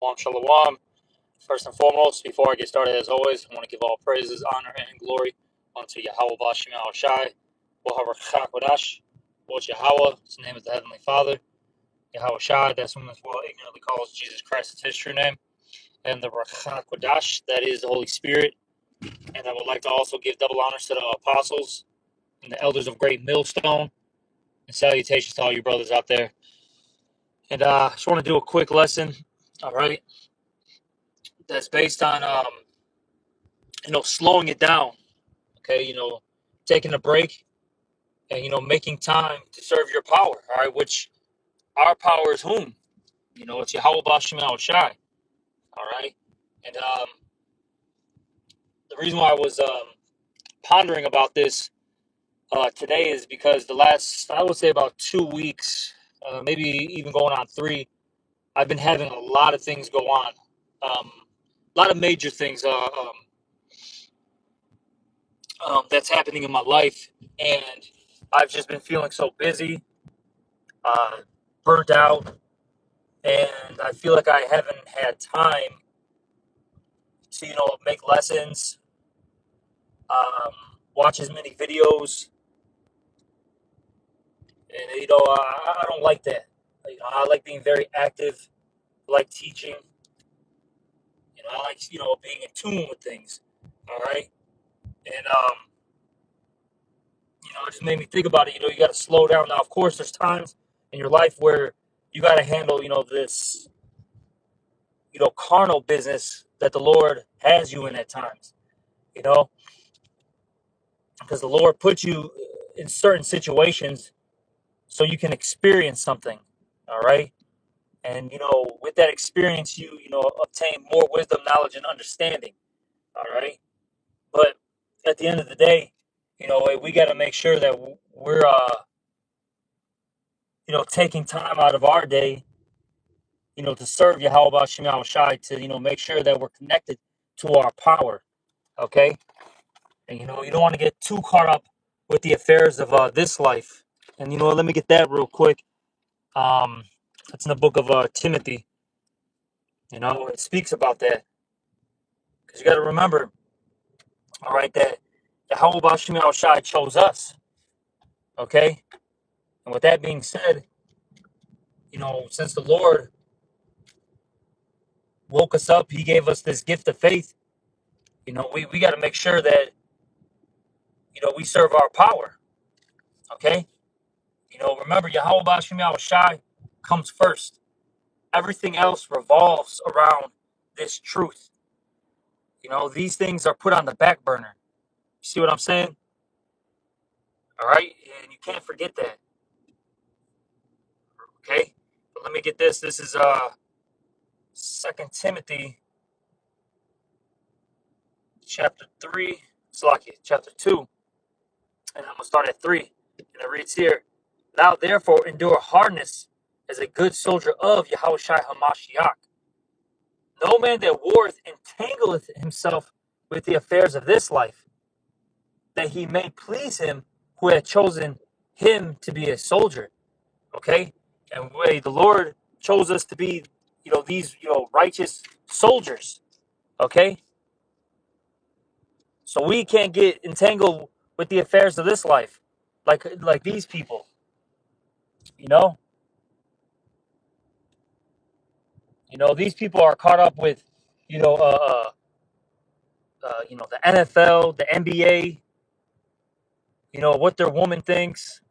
Shalom, shalom. First and foremost, before I get started, as always, I want to give all praises, honor, and glory unto Yahweh Bashem Shai, Waharakha Kodash, Woj Yahweh, his name is the Heavenly Father, Yahweh Shai, that's whom this world ignorantly calls Jesus Christ, is his true name, and the Rakha Kodash, that is the Holy Spirit. And I would like to also give double honors to the apostles and the elders of Great Millstone, and salutations to all you brothers out there. And I just want to do a quick lesson, all right, that's based on, slowing it down, okay, taking a break and, making time to serve your power, all right, which our power is whom? It's Yahweh Bashem Shai, all right? And the reason why I was pondering about this today is because the last, I would say about 2 weeks, maybe even going on 3, I've been having a lot of things go on, a lot of major things that's happening in my life, and I've just been feeling so busy, burnt out, and I feel like I haven't had time to, make lessons, watch as many videos, and, I don't like that. I like being very active, I like teaching, I like, being in tune with things, all right? And, it just made me think about it. You got to slow down. Now, of course, there's times in your life where you got to handle, this, carnal business that the Lord has you in at times, because the Lord puts you in certain situations so you can experience something, all right? And, with that experience, you obtain more wisdom, knowledge, and understanding, all right? But at the end of the day, we got to make sure that we're, taking time out of our day, to serve Yahweh Bashem Shai, to, make sure that we're connected to our power, okay? And, you don't want to get too caught up with the affairs of this life. And, let me get that real quick. It's in the book of Timothy. It speaks about that. Because you got to remember, all right, that Yahweh Bashem Shai chose us, okay? And with that being said, since the Lord woke us up, he gave us this gift of faith, we got to make sure that, we serve our power, okay? Remember, Yahweh Bashem Shai comes first. Everything else revolves around this truth. These things are put on the back burner. You see what I'm saying? All right? And you can't forget that. Okay? But let me get this. This is 2 Timothy chapter 3. Slakia, chapter 2. And I'm going to start at 3. And it reads here, "Thou therefore endure hardness as a good soldier of Yahushua HaMashiach. No man that warreth entangleth himself with the affairs of this life, that he may please him who had chosen him to be a soldier." Okay? And the Lord chose us to be, these, righteous soldiers. Okay? So we can't get entangled with the affairs of this life, like these people. These people are caught up with, the NFL, the NBA, what their woman thinks.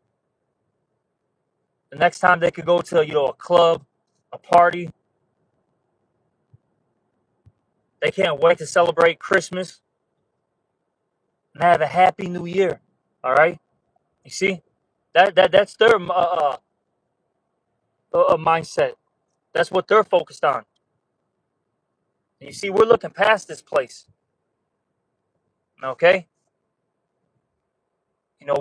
The next time they could go to, a club, a party, they can't wait to celebrate Christmas and have a happy new year. All right? You see? That's their mindset. That's what they're focused on. And you see, we're looking past this place. Okay?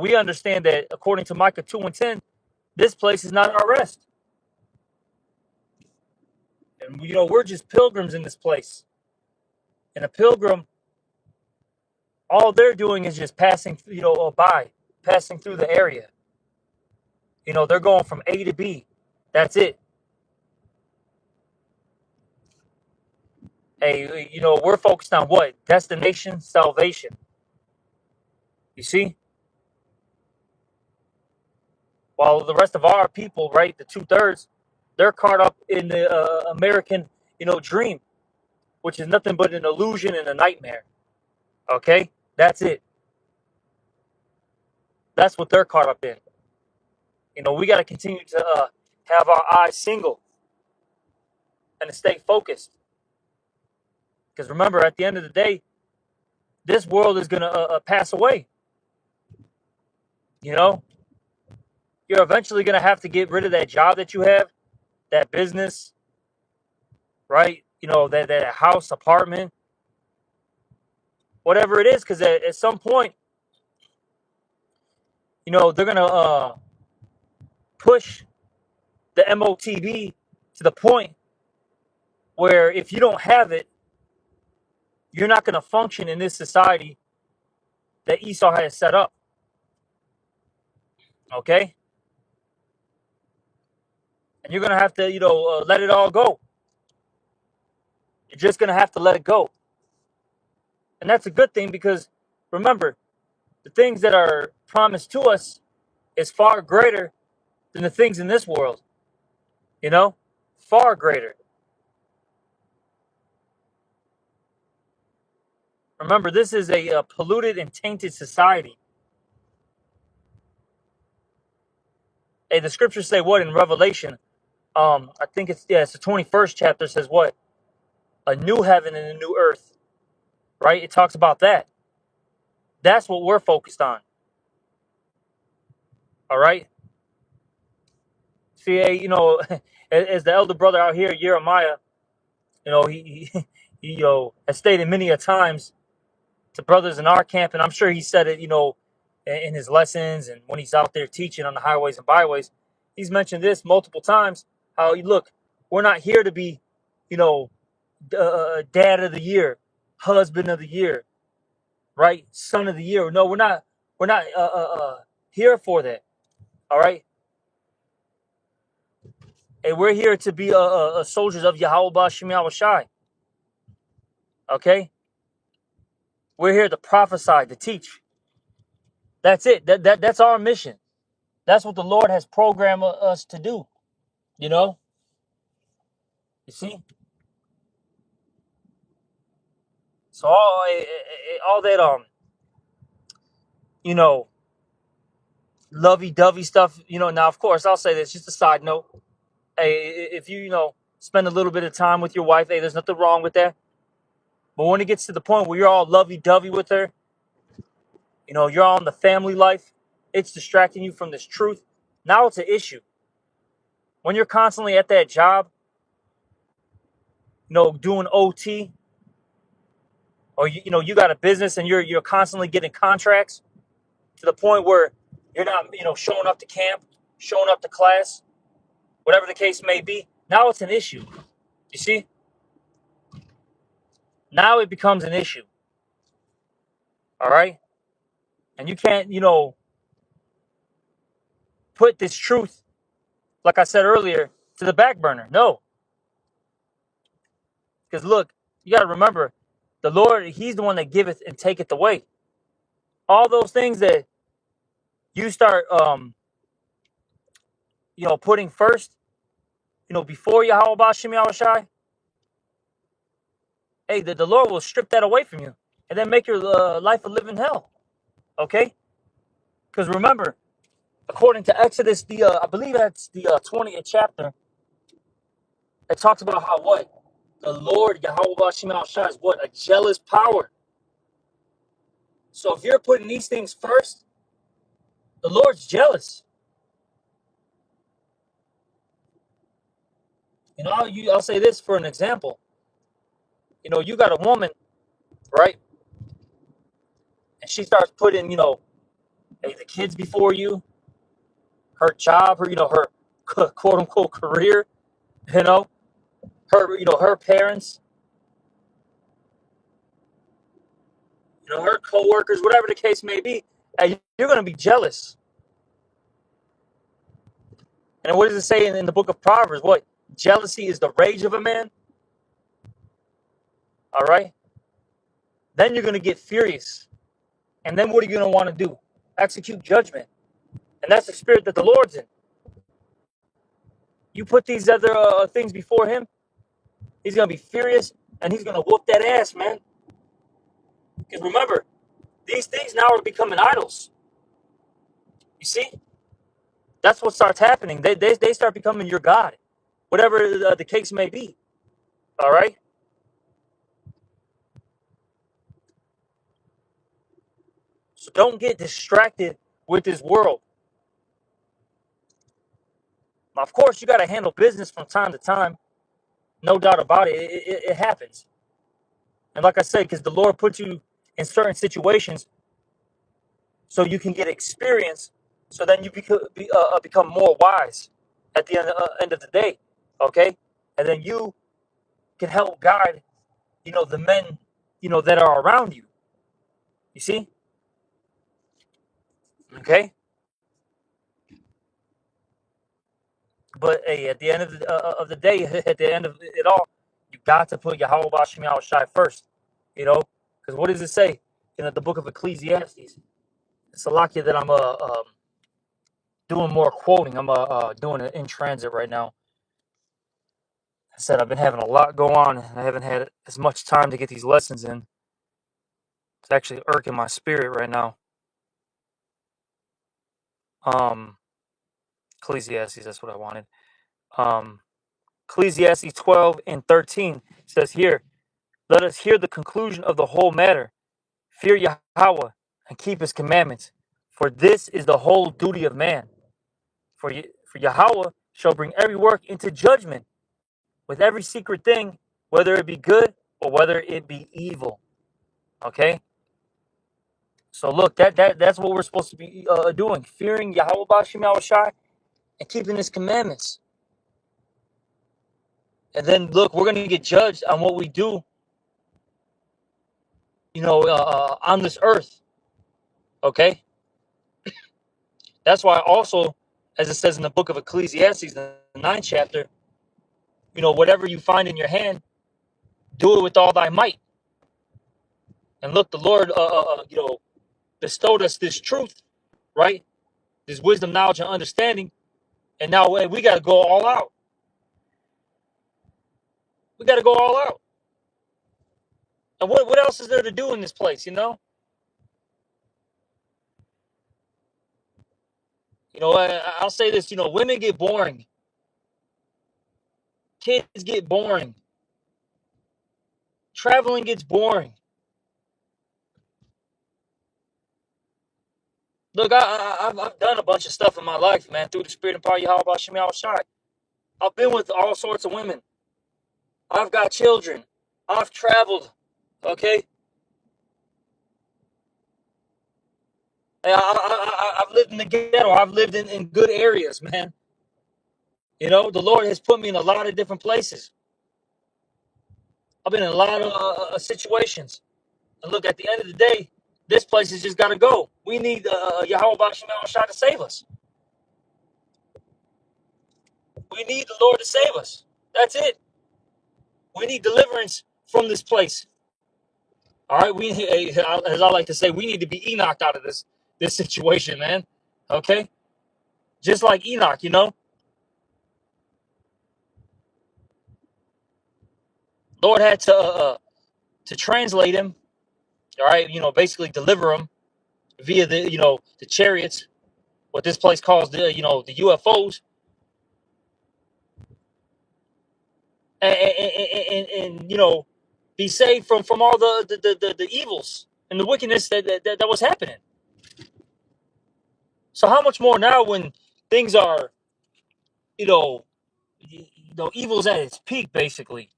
We understand that according to Micah 2:10, this place is not our rest. And, we're just pilgrims in this place. And a pilgrim, all they're doing is just passing, passing through the area. They're going from A to B. That's it. Hey, we're focused on what? Destination salvation. You see? While the rest of our people, right, the 2/3, they're caught up in the American, dream, which is nothing but an illusion and a nightmare. Okay? That's it. That's what they're caught up in. We got to continue to have our eyes single and to stay focused. Because remember, at the end of the day, this world is going to pass away. You're eventually going to have to get rid of that job that you have, that business, right? That house, apartment, whatever it is. Because at some point, they're going to push the MOTB to the point where if you don't have it, you're not going to function in this society that Esau has set up. Okay? And you're going to have to, let it all go. You're just going to have to let it go. And that's a good thing because, remember, the things that are promised to us is far greater than the things in this world. Far greater. Remember, this is a polluted and tainted society. Hey, the scriptures say what in Revelation? I think it's the 21st chapter says what? A new heaven and a new earth. Right? It talks about that. That's what we're focused on. All right? See, hey, as the elder brother out here, Jeremiah, he has stated many a times to brothers in our camp, and I'm sure he said it, in his lessons and when he's out there teaching on the highways and byways. He's mentioned this multiple times. How look, we're not here to be, dad of the year, husband of the year, right, son of the year. No, we're not. We're not here for that. All right. And we're here to be soldiers of Yahweh Ba'Shem Yahushai. Okay? We're here to prophesy, to teach. That's it. That's our mission. That's what the Lord has programmed us to do. You see? So all that lovey-dovey stuff, now of course I'll say this, just a side note. Hey, if you spend a little bit of time with your wife, hey, there's nothing wrong with that. But when it gets to the point where you're all lovey-dovey with her, you're on the family life, it's distracting you from this truth. Now it's an issue. When you're constantly at that job, doing OT, or you got a business and you're constantly getting contracts to the point where you're not, showing up to camp, showing up to class, whatever the case may be. Now it's an issue. You see? Now it becomes an issue. All right? And you can't, put this truth, like I said earlier, to the back burner. No. Because look, you got to remember, the Lord, he's the one that giveth and taketh away. All those things that you start, putting first, before Yahweh Ba'Shem Yahushai, hey, the Lord will strip that away from you and then make your life a living hell. Okay? Because remember, according to Exodus, I believe that's the 20th chapter, it talks about how what? The Lord, Yahweh Ba'Shem Yahushai, is what? A jealous power. So if you're putting these things first, the Lord's jealous. I'll say this for an example. You got a woman, right? And she starts putting, hey, the kids before you, her job, her quote unquote career, her, her parents, her coworkers, whatever the case may be. Hey, you're going to be jealous. And what does it say in the book of Proverbs? What? Jealousy is the rage of a man. All right? Then you're going to get furious. And then what are you going to want to do? Execute judgment. And that's the spirit that the Lord's in. You put these other things before him, he's going to be furious and he's going to whoop that ass, man. Because remember, these things now are becoming idols. You see? That's what starts happening. They start becoming your God, whatever the case may be. All right? So don't get distracted with this world. Now, of course, you got to handle business from time to time. No doubt about it. It happens. And like I said, because the Lord puts you in certain situations so you can get experience, so then you become more wise at the end of the day. Okay? And then you can help guide, the men, that are around you. You see? Okay? But hey, at the end of the day, at the end of it all, you got to put Yahweh Bashim Shai first. Because what does it say in the book of Ecclesiastes? It's a lakia that I'm doing more quoting. I'm doing it in transit right now. I said I've been having a lot go on. And I haven't had as much time to get these lessons in. It's actually irking my spirit right now. Ecclesiastes, that's what I wanted. Ecclesiastes 12 and 13 says here, let us hear the conclusion of the whole matter. Fear Yahweh and keep his commandments, for this is the whole duty of man. For Yahweh shall bring every work into judgment with every secret thing, whether it be good or whether it be evil. Okay? So look, that's what we're supposed to be doing. Fearing Yahweh Bashim Yahushai and keeping his commandments. And then look, we're going to get judged on what we do, on this earth. Okay? That's why also, as it says in the book of Ecclesiastes, the 9th chapter, whatever you find in your hand, do it with all thy might. And look, the Lord, bestowed us this truth, right? This wisdom, knowledge, and understanding. And now we got to go all out. We got to go all out. And what else is there to do in this place, I'll say this, women get boring. Kids get boring. Traveling gets boring. Look, I've done a bunch of stuff in my life, man, through the spirit and power of Yahweh Shem Shai. I've been with all sorts of women. I've got children. I've traveled. Okay? I've lived in the ghetto. I've lived in good areas, man. The Lord has put me in a lot of different places. I've been in a lot of situations. And look, at the end of the day, this place has just got to go. We need Yahweh Bashim Shai to save us. We need the Lord to save us. That's it. We need deliverance from this place. All right, as I like to say, we need to be Enoch out of this situation, man. Okay, just like Enoch, Lord had to translate him. All right, basically deliver him via the chariots, what this place calls the UFOs, and be saved from all the evils and the wickedness that was happening. So how much more now when things are, evil's at its peak, basically.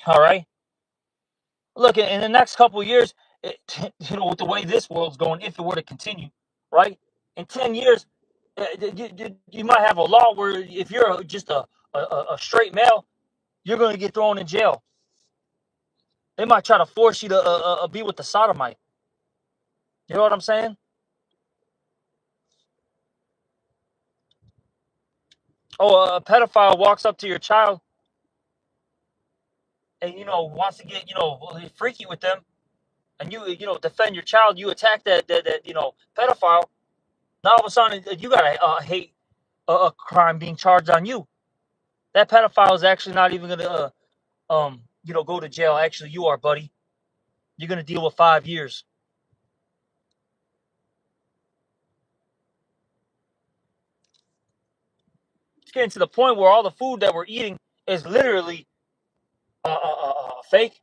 All right. Look, in the next couple of years, with the way this world's going, if it were to continue, right? In 10 years, you might have a law where if you're just a straight male, you're going to get thrown in jail. They might try to force you to be with the sodomite. You know what I'm saying? Oh, a pedophile walks up to your child and wants to get freaky with them, and you defend your child, you attack that pedophile. Now all of a sudden you got a hate a crime being charged on you. That pedophile is actually not even gonna go to jail. Actually, you are, buddy. You're gonna deal with 5 years. It's getting to the point where all the food that we're eating is literally fake.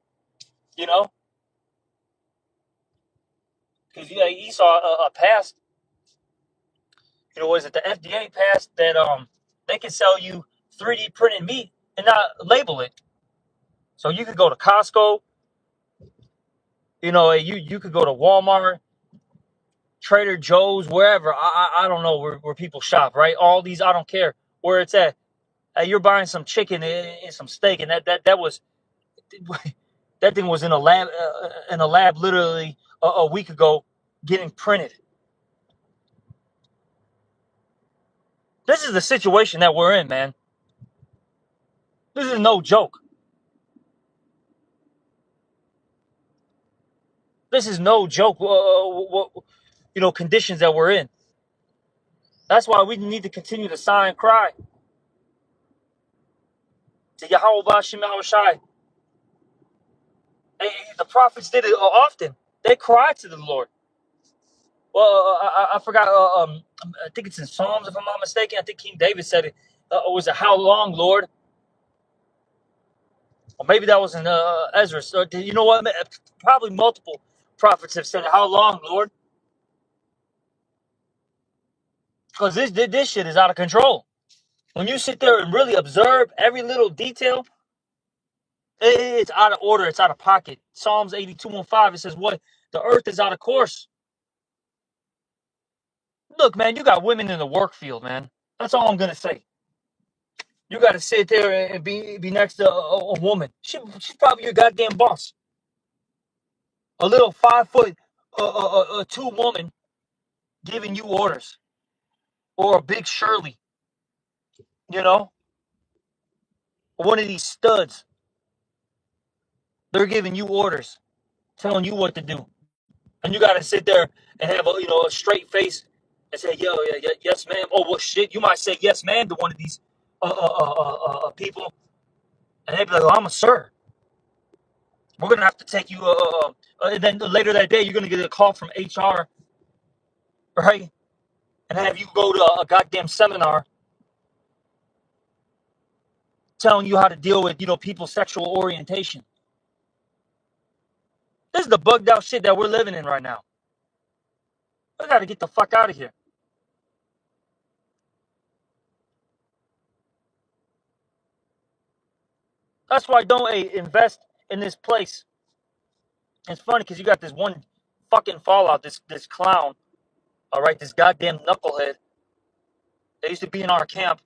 You know, because you saw a past. Was it the FDA passed that they can sell you 3D printed meat and not label it. So you could go to Costco. You could go to Walmart, Trader Joe's, wherever. I don't know where people shop, right? All these, I don't care where it's at. You're buying some chicken and some steak, and that was that thing was in a lab literally a week ago, getting printed. This is the situation that we're in, man. This is no joke. This is no joke. Conditions that we're in. That's why we need to continue to sigh and cry to Yahweh Bashim Shai. The prophets did it often. They cried to the Lord. Well, I forgot. I think it's in Psalms, if I'm not mistaken. I think King David said it. Was it "How long, Lord"? Or maybe that was in Ezra. So, you know what? Probably multiple prophets have said, "How long, Lord?" Because this shit is out of control. When you sit there and really observe every little detail, it's out of order. It's out of pocket. Psalms 82:15. It says, "What? The earth is out of course." Look, man, you got women in the work field, man. That's all I'm gonna say. You got to sit there and be next to a woman. She's probably your goddamn boss. A little 5 foot two woman giving you orders, or a big Shirley, or one of these studs. They're giving you orders, telling you what to do, and you got to sit there and have a straight face and say, "Yo, yeah, yes, ma'am." Oh, well, shit. You might say yes, ma'am, to one of these people, and they'd be like, "Oh, I'm a sir. We're gonna have to take you." And then later that day, you're gonna get a call from HR, right? And have you go to a goddamn seminar telling you how to deal with people's sexual orientation. This is the bugged out shit that we're living in right now. We got to get the fuck out of here. That's why I don't invest in this place. It's funny because you got this one fucking Fallout, this clown, all right, this goddamn knucklehead. They used to be in our camp,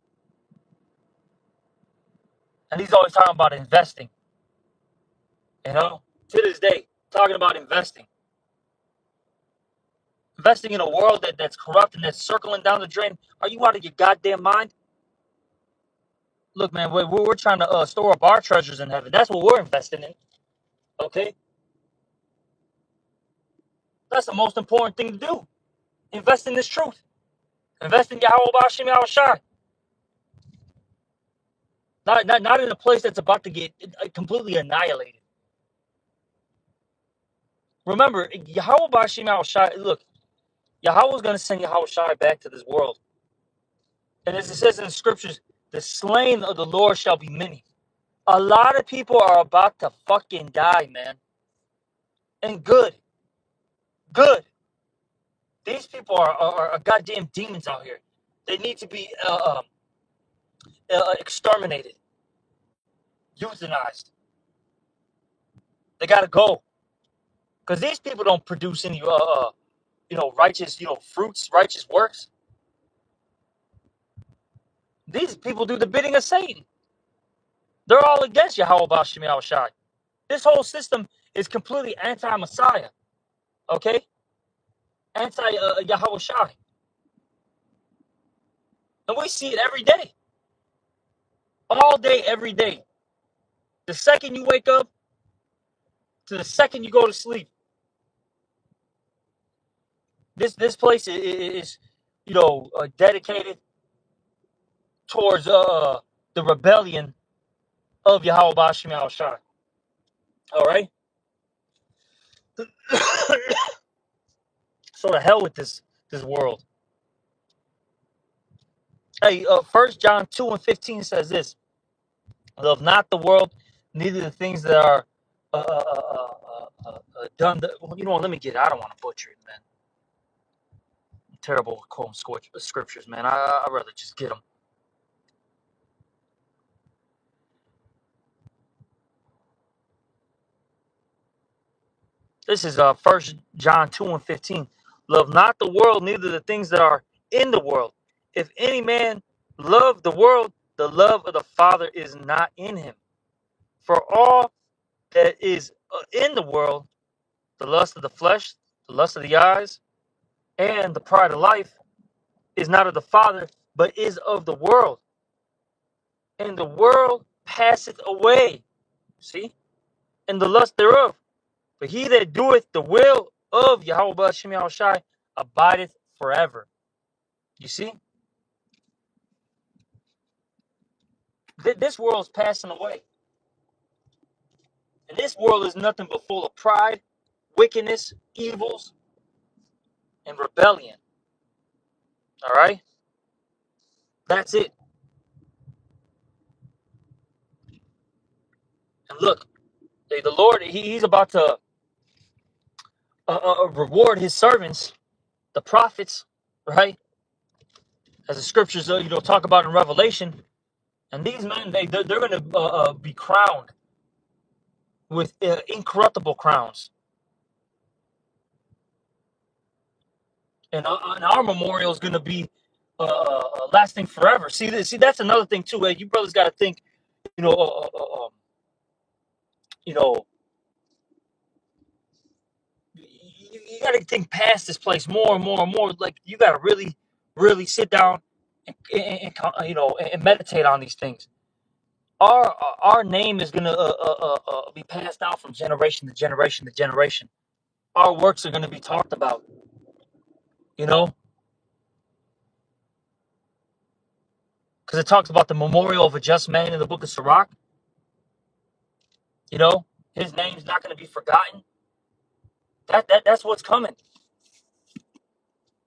and he's always talking about investing. To this day, talking about investing. Investing in a world that's corrupt and that's circling down the drain. Are you out of your goddamn mind? Look, man, we're trying to store up our treasures in heaven. That's what we're investing in. Okay? That's the most important thing to do. Invest in this truth. Invest in Yahweh Bashim Yahushai. Not in a place that's about to get completely annihilated. Remember, Yahweh Bashim Yahushai, look, Yahweh is going to send Yahushai back to this world. And as it says in the scriptures, the slain of the Lord shall be many. A lot of people are about to fucking die, man. And good. Good. These people are goddamn demons out here. They need to be exterminated, euthanized. They gotta go, because these people don't produce any righteous fruits, righteous works. These people do the bidding of Satan. They're all against Yahweh Bashim Yahushai. This whole system is completely anti-Messiah. Okay, anti-Yahweh Shai. And we see it every day. All day, every day. The second you wake up to the second you go to sleep, this place is dedicated towards the rebellion of Yahweh Bashim Shai. All right. So to hell with this world. Hey, 1 John 2:15 says this: "Love not the world, neither the things that are done." You know what? Let me get it. I don't want to butcher it, man. I'm terrible at quoting scriptures, man. I'd rather just get them. This is 1 John 2:15. "Love not the world, neither the things that are in the world. If any man love the world, the love of the Father is not in him. For all that is in the world, the lust of the flesh, the lust of the eyes, and the pride of life, is not of the Father, but is of the world. And the world passeth away." See? "And the lust thereof. But he that doeth the will of Yahweh Bashim Yahushai abideth forever." You see? This world is passing away. And this world is nothing but full of pride, wickedness, evils, and rebellion. All right? That's it. And look, the Lord, he's about to reward his servants, the prophets, right? As the scriptures talk about in Revelation. And these men, they're going to be crowned with incorruptible crowns. And our memorial is going to be lasting forever. See, that's another thing too. You brothers got to think, you know, you know, you got to think past this place more and more and more. Like you got to really, really sit down and meditate on these things. Our name is going to be passed down from generation to generation to generation. Our works are going to be talked about. You know, because it talks about the memorial of a just man in the book of Sirach. You know, his name's not going to be forgotten. That's what's coming.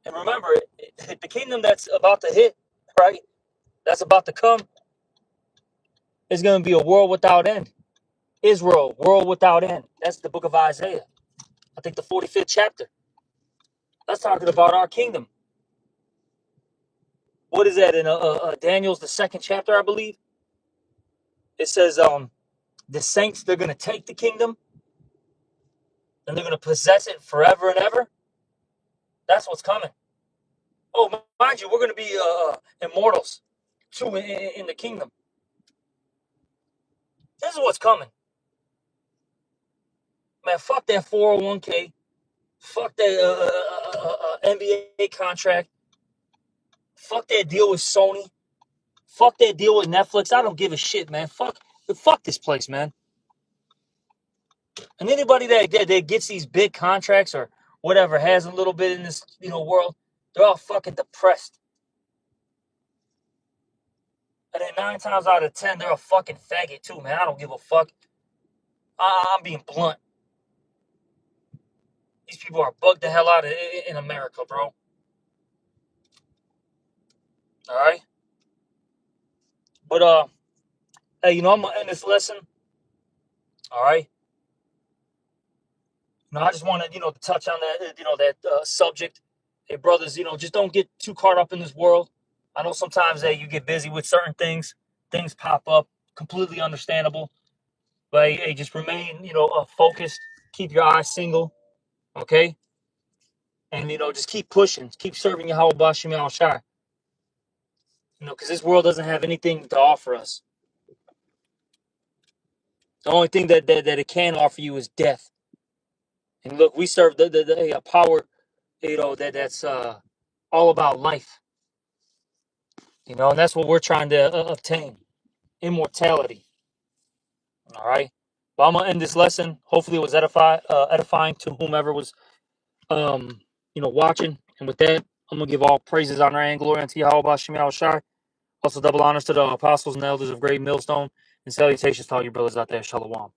And remember, the kingdom that's about to hit, right? That's about to come is going to be a world without end. Israel, world without end. That's the book of Isaiah. I think the 45th chapter. That's talking about our kingdom. What is that in Daniel's the second chapter, I believe? It says the saints, they're going to take the kingdom and they're going to possess it forever and ever. That's what's coming. Oh, mind you, we're going to be immortals too in the kingdom. This is what's coming. Man, fuck that 401k. Fuck that NBA contract. Fuck that deal with Sony. Fuck that deal with Netflix. I don't give a shit, man. Fuck this place, man. And anybody that gets these big contracts or whatever has a little bit in this world, they're all fucking depressed. And then 9 times out of 10, they're a fucking faggot too, man. I don't give a fuck. I'm being blunt. These people are bugged the hell out of in America, bro. All right. But hey, I'm gonna end this lesson. All right. I just wanted, to touch on that, that subject. Hey, brothers, just don't get too caught up in this world. I know sometimes you get busy with certain things. Things pop up. Completely understandable. But hey, just remain, focused. Keep your eyes single. Okay. And, just keep pushing. Keep serving Yahweh Bashim Al Shai. Because this world doesn't have anything to offer us. The only thing that it can offer you is death. And look, we serve the power, that's all about life. And that's what we're trying to obtain. Immortality. All right. But I'm gonna end this lesson. Hopefully, it was edifying to whomever was watching. And with that, I'm gonna give all praises, honor, and glory unto Yahweh Shem Shai. Also, double honors to the apostles and elders of Great Millstone, and salutations to all your brothers out there. Shalom.